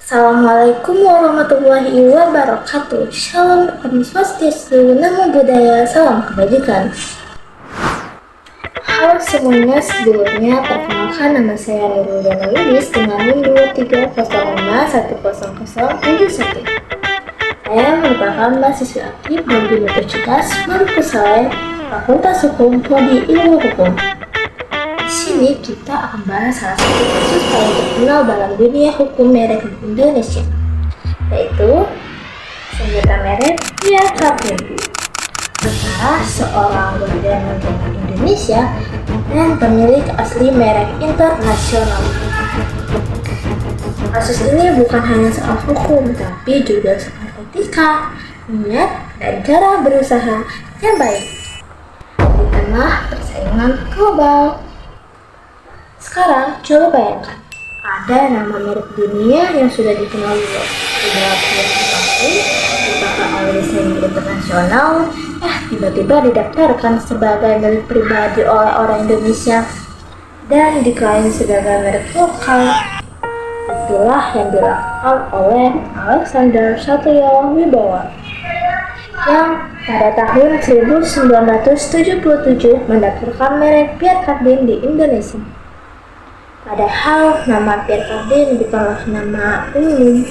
Assalamualaikum warahmatullahi wabarakatuh. Shalom, Om Swastiastu, Namo Buddhaya, salam kebajikan. Halo semuanya, sebelumnya perkenalkan nama saya Nurul Dana Lubis dengan NIM 230510010071. Saya merupakan mahasiswa aktif dari Universitas Markus Saleh, Fakultas Hukum, Prodi Ilmu Hukum. Di sini kita akan bahas salah satu kasus paling terkenal dalam dunia hukum merek di Indonesia, yaitu senjata merek PRKP. Antara seorang warga negara Indonesia dan pemilik asli merek internasional. Kasus ini bukan hanya soal hukum, tapi juga soal etika, niat, dan cara berusaha yang baik di tengah persaingan global. Sekarang coba bayangkan, ada nama merek dunia yang sudah dikenal luas, sudah diakui, dipakai oleh desain internasional, tiba-tiba didaftarkan sebagai milik pribadi oleh orang Indonesia dan diklaim sebagai merek lokal. Itulah yang dilakukan oleh Alexander Satrio Wibowo yang pada tahun 1977 mendaftarkan merek Pierre Cardin di Indonesia. Padahal nama Pierre Cardin bukanlah nama umum.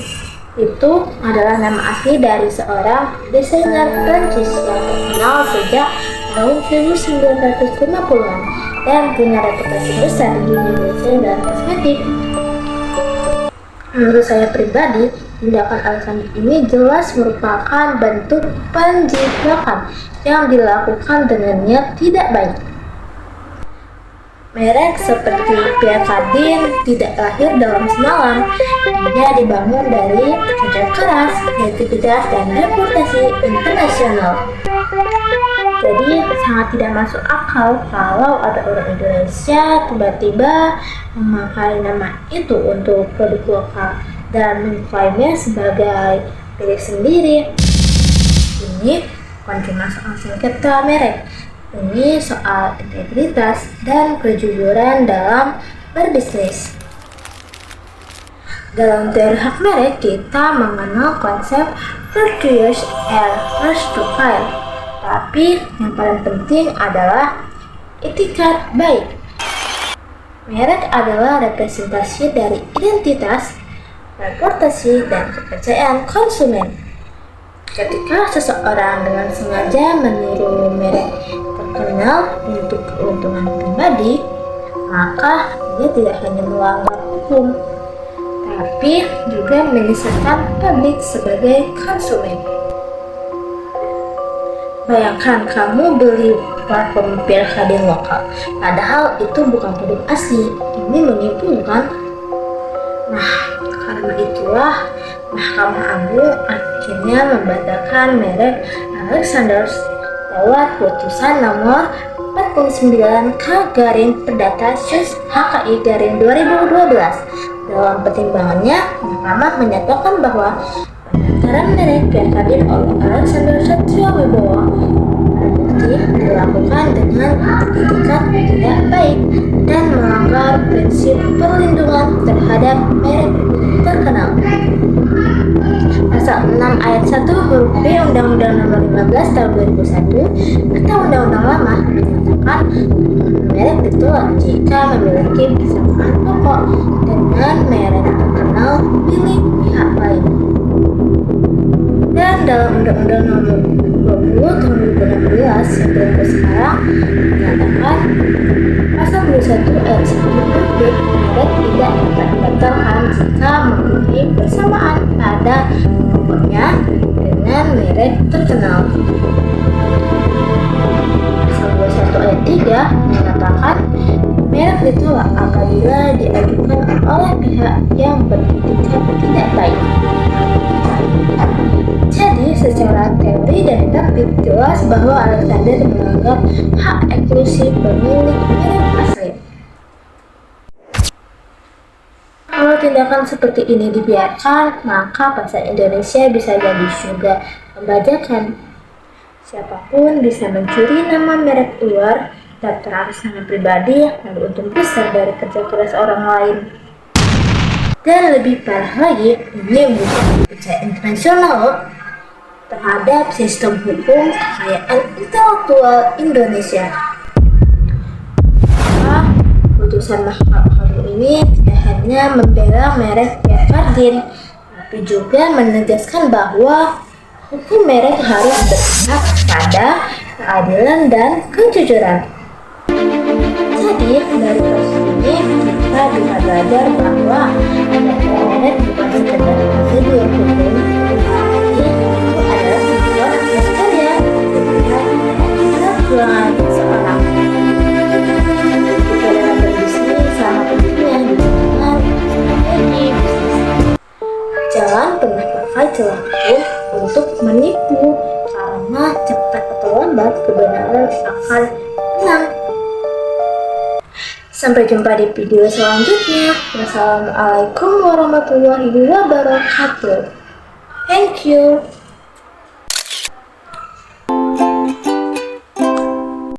Itu adalah nama asli dari seorang desainer Prancis yang terkenal sejak tahun 1950-an dan punya reputasi besar di dunia desain dan kosmetik. Menurut saya pribadi, tindakan Alexander ini jelas merupakan bentuk penjiplakan yang dilakukan dengan niat tidak baik. Merek seperti Pierre Cardin tidak lahir dalam semalam. Dia dibangun dari kerja keras, kreativitas, dan reputasi internasional. Jadi sangat tidak masuk akal kalau ada orang Indonesia tiba-tiba memakai nama itu untuk produk lokal dan mengklaimnya sebagai milik sendiri. Ini bukan cuma soal sengketa merek. Ini soal integritas dan kejujuran dalam berbisnis. Dalam teori hak merek, kita mengenal konsep virtuous and first to file. Tapi yang paling penting adalah etikat baik. Merek adalah representasi dari identitas, reputasi, dan kepercayaan konsumen. Ketika seseorang dengan sengaja meniru merek terkenal untuk keuntungan pribadi, maka dia tidak hanya melanggar hukum, tapi juga menyesatkan publik sebagai konsumen. Bayangkan kamu beli parfum Pierre Cardin lokal, padahal itu bukan produk asli. Ini menipu, kan? Nah, karena itulah Mahkamah Agung akhirnya membatalkan merek Alexander lewat putusan nomor 49-K/Perdata/HKI/2012. Dalam pertimbangannya, Mahkamah menyatakan bahwa pendaftaran merek Pierre Cardin oleh Alexander Satrio Wibowo terbukti dilakukan dengan etikat tidak baik dan melanggar prinsip perlindungan terhadap merek terkenal. Pasal 6 ayat 1 huruf B Undang-Undang Nomor 15 Tahun 2001 atau Undang-Undang Lama menyatakan merek ditolak jika memiliki kesamaan pokok dengan merek terkenal milik pihak lain. Dan dalam Undang-Undang Nomor 20 Tahun 2016 yang berlaku sekarang menyatakan pasal 21 ayat 1 huruf B merek tidak dapat dibatalkan jika memiliki persamaan pada pokoknya dengan merek terkenal. Pasal 21 ayat 3 mengatakan merek ditolak apabila diajukan oleh pihak yang beretikat tidak baik. Jadi, secara teori dan praktik jelas bahwa Alexander melanggar hak eksklusif pemilik merek asli. Kalau tindakan seperti ini dibiarkan, maka pasar Indonesia bisa jadi surga pembajakan. Siapapun bisa mencuri nama merek luar, daftar atas nama pribadi, lalu untung besar dari kerja keras orang lain. Dan lebih parah lagi, ini bukan kepercayaan internasional loh, terhadap sistem hukum kekayaan intelektual Indonesia. Nah, putusan Mahkamah Agung ini tidak hanya membela merek Pevardin, tapi juga menegaskan bahwa hukum merek harus berpihak pada keadilan dan kejujuran. Jadi, dari kasus ini kita bisa belajar bahwa merek bukan sekedar prosedur hukum, tapi itu adalah sebuah akses karya dan perjuangan seseorang. Jika dalam berbisnis sama pentingnya dengan strategi bisnis. Jangan pernah pakai celah hukum untuk menipu, karena cepat atau lambat kebenaran akan menang. Sampai jumpa di video selanjutnya. Wassalamualaikum warahmatullahi wabarakatuh. Thank you.